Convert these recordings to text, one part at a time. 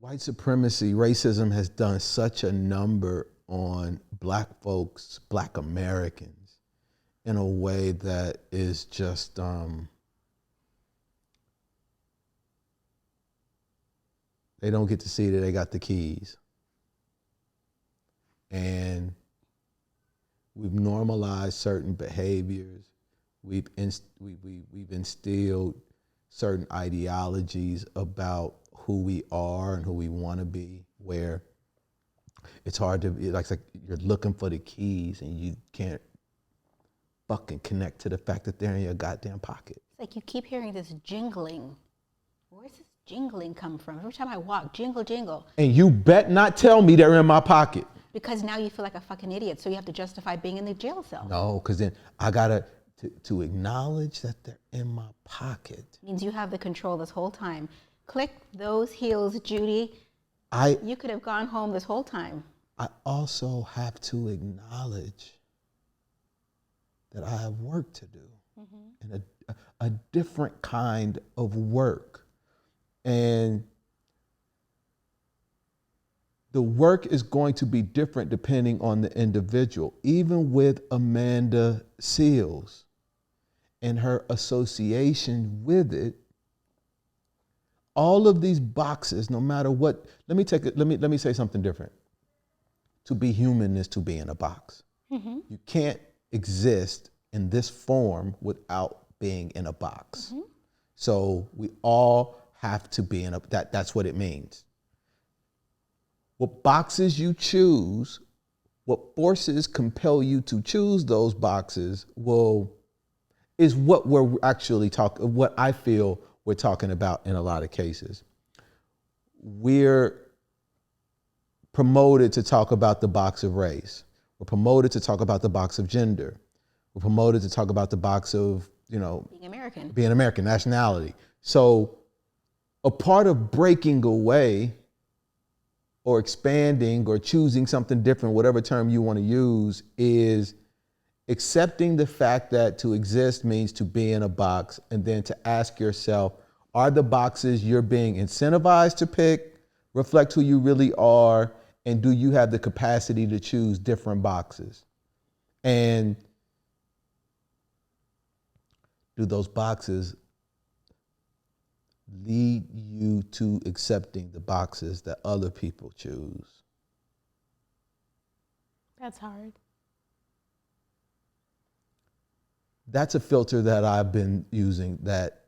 white supremacy, racism has done such a number on black folks, black Americans, in a way that is just they don't get to see that they got the keys. And we've normalized certain behaviors. We've instilled certain ideologies about who we are and who we want to be, where it's hard to, like you're looking for the keys and you can't fucking connect to the fact that they're in your goddamn pocket. It's like you keep hearing this jingling. Where's this jingling come from? Every time I walk, jingle, jingle. And you bet not tell me they're in my pocket. Because now you feel like a fucking idiot, so you have to justify being in the jail cell. No, because then I gotta, to acknowledge that they're in my pocket. Means you have the control this whole time. Click those heels, Judy. You could have gone home this whole time. I also have to acknowledge that I have work to do, and a different kind of work. And the work is going to be different depending on the individual. Even with Amanda Seales and her association with it, all of these boxes, no matter what, let me say something different. To be human is to be in a box. You can't exist in this form without being in a box. So we all have to be in a, that's what it means. What boxes you choose, what forces compel you to choose those boxes is what we're actually what I feel we're talking about in a lot of cases. We're promoted to talk about the box of race. We're promoted to talk about the box of gender. We're promoted to talk about the box of, being American, nationality. So a part of breaking away or expanding or choosing something different, whatever term you want to use, is accepting the fact that to exist means to be in a box, and then to ask yourself, are the boxes you're being incentivized to pick reflect who you really are, and do you have the capacity to choose different boxes? And do those boxes lead you to accepting the boxes that other people choose? That's hard. That's a filter that I've been using that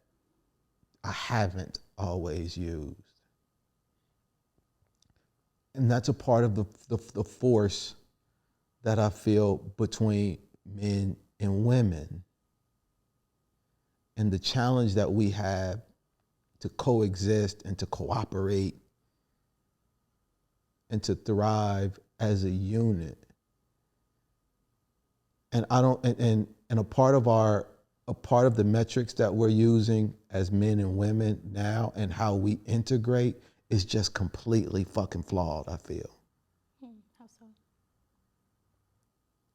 I haven't always used. And that's a part of the force that I feel between men and women, and the challenge that we have to coexist and to cooperate and to thrive as a unit. And a part of the metrics that we're using as men and women now, and how we integrate, is just completely fucking flawed, I feel. How so?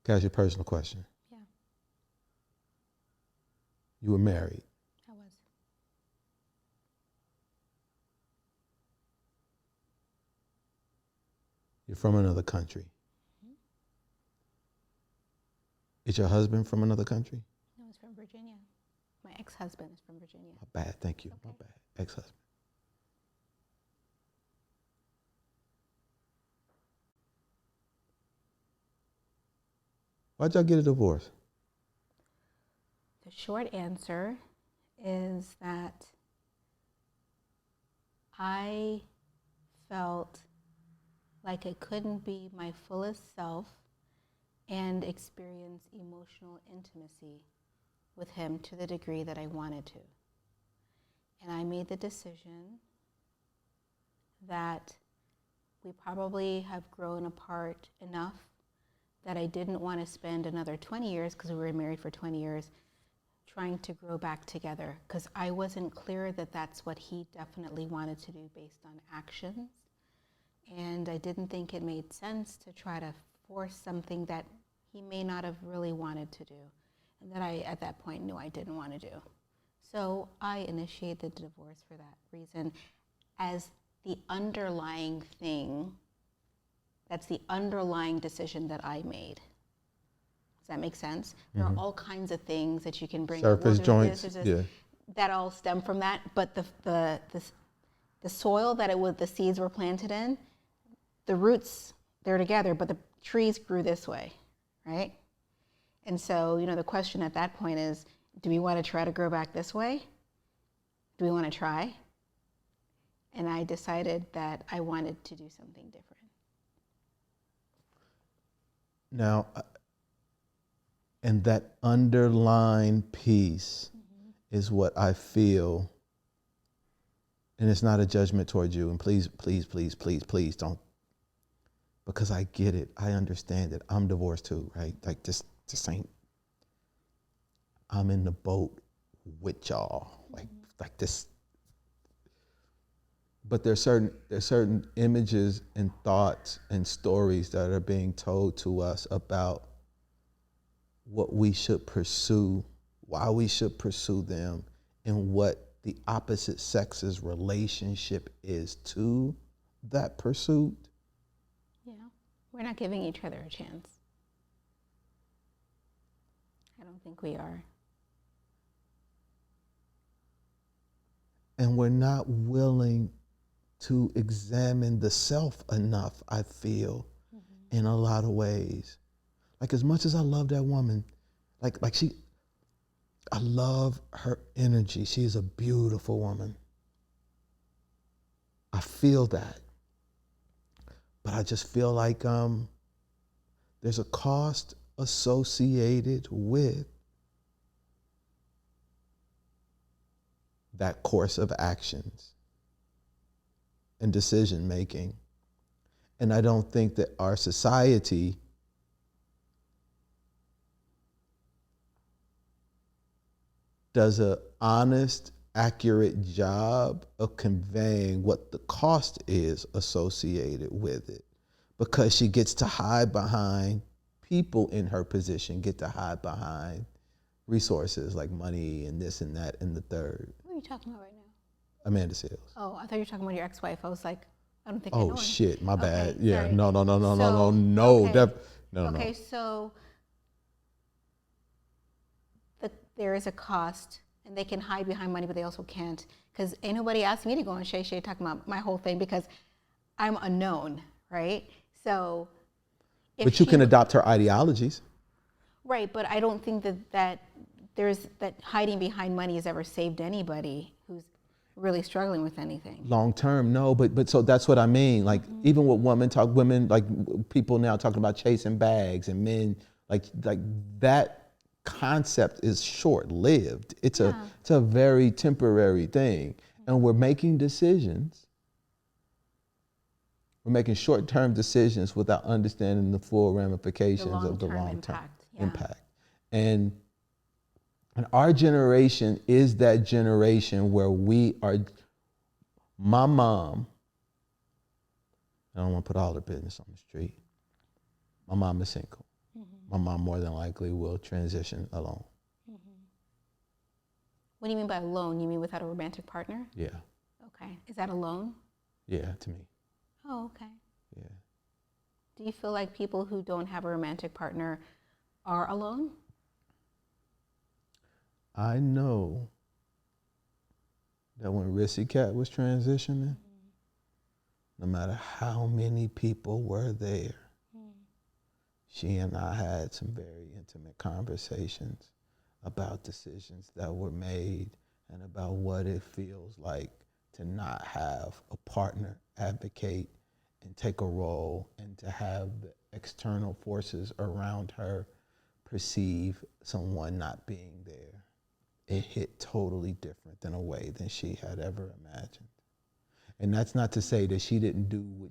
Can I ask you a personal question? Yeah. You were married. I was. You're from another country. Is your husband from another country? No, he's from Virginia. My ex-husband is from Virginia. My bad, thank you. Okay. My bad, ex-husband. Why'd y'all get a divorce? The short answer is that I felt like I couldn't be my fullest self and experience emotional intimacy with him to the degree that I wanted to. And I made the decision that we probably have grown apart enough that I didn't want to spend another 20 years, because we were married for 20 years, trying to grow back together, because I wasn't clear that that's what he definitely wanted to do based on actions. And I didn't think it made sense to try to force something that he may not have really wanted to do, and that I, at that point, knew I didn't want to do. So I initiated the divorce for that reason, as the underlying thing, that's the underlying decision that I made. Does that make sense? There are all kinds of things that you can bring up. Surface joints, yeah. That all stem from that, but the soil that the seeds were planted in, the roots, they're together, but the trees grew this way, right? And so, the question at that point is, do we want to try to grow back this way? Do we want to try? And I decided that I wanted to do something different. Now, and that underlying piece is what I feel, and it's not a judgment towards you, and please don't, because I get it, I understand it. I'm divorced too, right? Like this ain't, I'm in the boat with y'all, like this. But there's certain images and thoughts and stories that are being told to us about what we should pursue, why we should pursue them, and what the opposite sex's relationship is to that pursuit. Yeah, we're not giving each other a chance. I don't think we are. And we're not willing to examine the self enough, I feel, in a lot of ways. Like, as much as I love that woman, I love her energy. She is a beautiful woman. I feel that. But I just feel like there's a cost associated with that course of actions and decision making. And I don't think that our society does an honest, accurate job of conveying what the cost is associated with it, because she gets to hide behind, people in her position get to hide behind resources like money and this and that and the third. What are you talking about right now? Amanda Seales. Oh, I thought you were talking about your ex-wife. I was like, I don't think I know her. Oh shit, my bad. Okay, Yeah, sorry. no. Okay, so there is a cost, and they can hide behind money, but they also can't, because ain't nobody asked me to go on Shay Shay talking about my whole thing, because I'm unknown, right? So, but you can adopt her ideologies. Right, but I don't think that hiding behind money has ever saved anybody who's really struggling with anything. Long term, no, but so that's what I mean. Like, even with women, like people now talking about chasing bags, and men, like that concept is short lived. It's a very temporary thing, and we're making decisions. We're making short term decisions without understanding the full ramifications of the long term impact. And our generation is that generation where we are. My mom, I don't want to put all the business on the street. My mom is single. My mom more than likely will transition alone. What do you mean by alone? You mean without a romantic partner? Yeah. Okay. Is that alone? Yeah, to me. Oh, okay. Yeah. Do you feel like people who don't have a romantic partner are alone? I know that when Rissy Cat was transitioning, no matter how many people were there, she and I had some very intimate conversations about decisions that were made and about what it feels like to not have a partner advocate and take a role, and to have the external forces around her perceive someone not being there. It hit totally different than a way than she had ever imagined. And that's not to say that she didn't do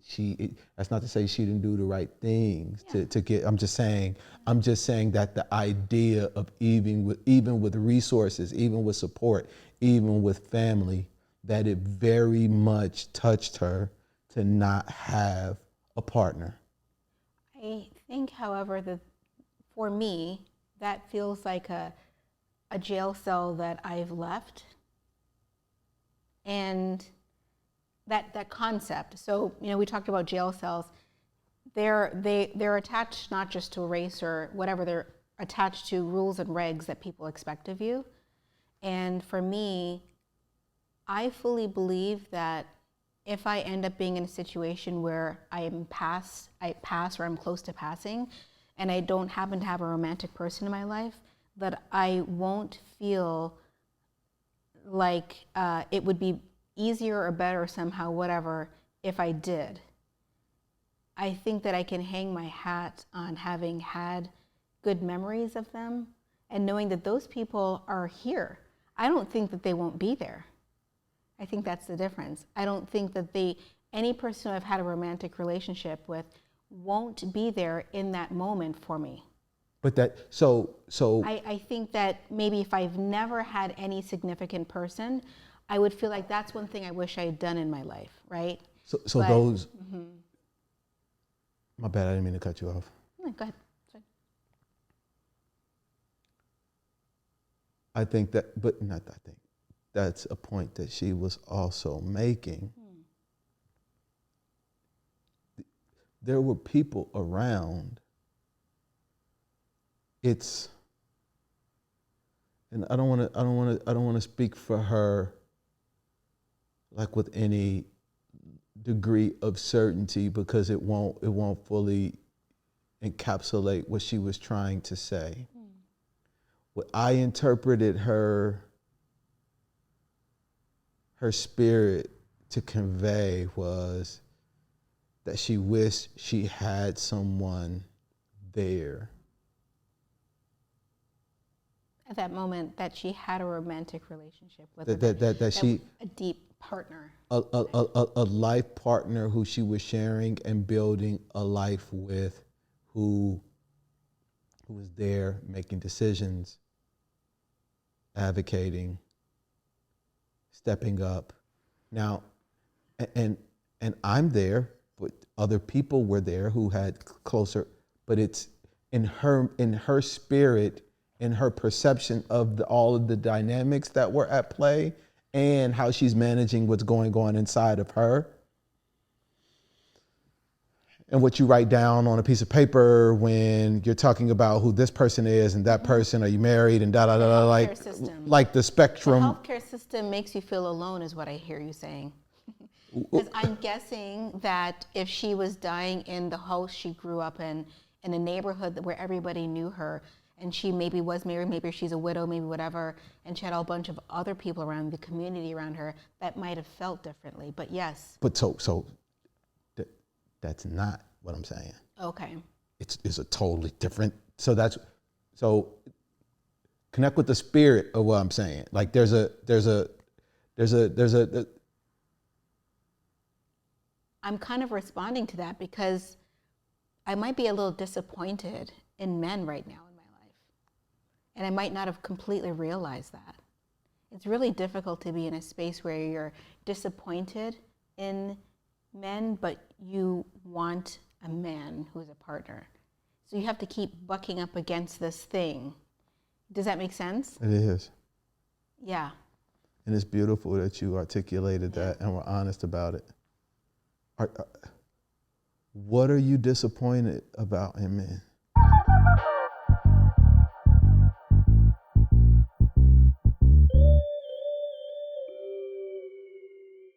that's not to say she didn't do the right things to get, I'm just saying that the idea of even with resources, even with support, even with family, that it very much touched her to not have a partner. I think, however, that for me, that feels like a jail cell that I've left. And that concept. So, we talked about jail cells. They're attached not just to race or whatever, they're attached to rules and regs that people expect of you. And for me, I fully believe that if I end up being in a situation where I pass or I'm close to passing, and I don't happen to have a romantic person in my life, that I won't feel like it would be easier or better somehow, whatever, if I did. I think that I can hang my hat on having had good memories of them and knowing that those people are here. I don't think that they won't be there. I think that's the difference. I don't think that any person I've had a romantic relationship with won't be there in that moment for me. But I think that maybe if I've never had any significant person, I would feel like that's one thing I wish I had done in my life, right? So those. Mm-hmm. My bad, I didn't mean to cut you off. No, go ahead. Sorry. I think that, but not I think, that's a point that she was also making. There were people around. And I don't want to speak for her like with any degree of certainty, because it won't fully encapsulate what she was trying to say. What I interpreted her spirit to convey was that she wished she had someone there. At that moment, that she had a romantic relationship with that she a deep partner, a life partner who she was sharing and building a life with, who was there making decisions, advocating, stepping up. Now, and I'm there, but other people were there who had closer, but it's in her spirit, in her perception of all of the dynamics that were at play and how she's managing what's going on inside of her. And what you write down on a piece of paper when you're talking about who this person is and that person, are you married and da-da-da-da, like the spectrum. The healthcare system makes you feel alone is what I hear you saying. Because I'm guessing that if she was dying in the house she grew up in a neighborhood where everybody knew her, and she maybe was married, maybe she's a widow, maybe whatever, and she had a whole bunch of other people around, the community around her, that might have felt differently, but yes. But that's not what I'm saying. Okay. It's a totally different, so connect with the spirit of what I'm saying. Like there's a I'm kind of responding to that because I might be a little disappointed in men right now in my life. And I might not have completely realized that. It's really difficult to be in a space where you're disappointed in men, but you want a man who's a partner. So you have to keep bucking up against this thing. Does that make sense? It is. Yeah. And it's beautiful that you articulated that and were honest about it. What are you disappointed about in men?